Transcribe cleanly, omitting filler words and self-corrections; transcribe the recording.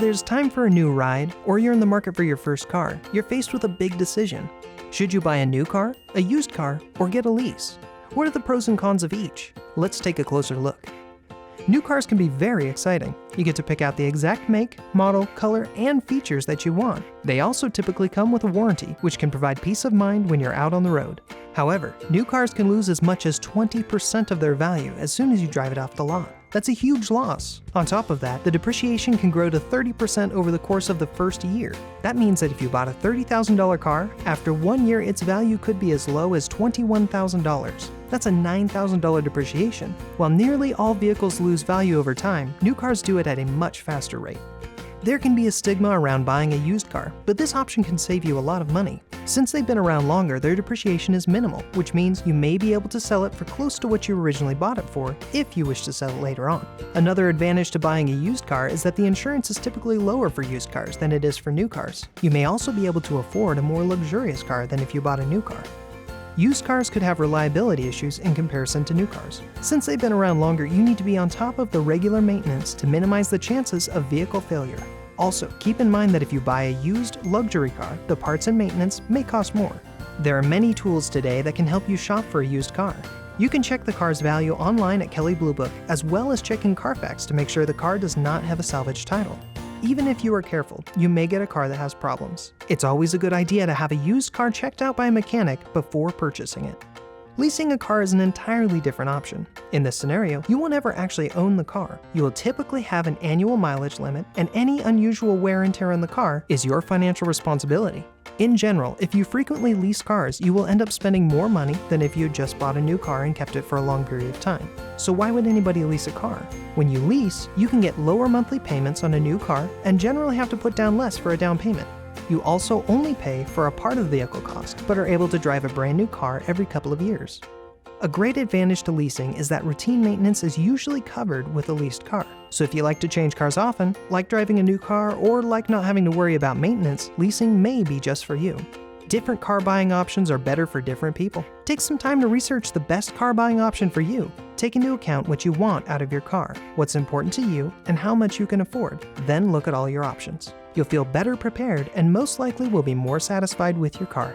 Whether it's time for a new ride or you're in the market for your first car, you're faced with a big decision. Should you buy a new car, a used car, or get a lease? What are the pros and cons of each? Let's take a closer look. New cars can be very exciting. You get to pick out the exact make, model, color, and features that you want. They also typically come with a warranty, which can provide peace of mind when you're out on the road. However, new cars can lose as much as 20% of their value as soon as you drive it off the lot. That's a huge loss. On top of that, the depreciation can grow to 30% over the course of the first year. That means that if you bought a $30,000 car, after 1 year its value could be as low as $21,000. That's a $9,000 depreciation. While nearly all vehicles lose value over time, new cars do it at a much faster rate. There can be a stigma around buying a used car, but this option can save you a lot of money. Since they've been around longer, their depreciation is minimal, which means you may be able to sell it for close to what you originally bought it for if you wish to sell it later on. Another advantage to buying a used car is that the insurance is typically lower for used cars than it is for new cars. You may also be able to afford a more luxurious car than if you bought a new car. Used cars could have reliability issues in comparison to new cars. Since they've been around longer, you need to be on top of the regular maintenance to minimize the chances of vehicle failure. Also, keep in mind that if you buy a used luxury car, the parts and maintenance may cost more. There are many tools today that can help you shop for a used car. You can check the car's value online at Kelley Blue Book, as well as checking Carfax to make sure the car does not have a salvage title. Even if you are careful, you may get a car that has problems. It's always a good idea to have a used car checked out by a mechanic before purchasing it. Leasing a car is an entirely different option. In this scenario, you will never actually own the car. You will typically have an annual mileage limit, and any unusual wear and tear on the car is your financial responsibility. In general, if you frequently lease cars, you will end up spending more money than if you had just bought a new car and kept it for a long period of time. So why would anybody lease a car? When you lease, you can get lower monthly payments on a new car and generally have to put down less for a down payment. You also only pay for a part of the vehicle cost, but are able to drive a brand new car every couple of years. A great advantage to leasing is that routine maintenance is usually covered with a leased car. So if you like to change cars often, like driving a new car, or like not having to worry about maintenance, leasing may be just for you. Different car buying options are better for different people. Take some time to research the best car buying option for you. Take into account what you want out of your car, what's important to you, and how much you can afford. Then look at all your options. You'll feel better prepared and most likely will be more satisfied with your car.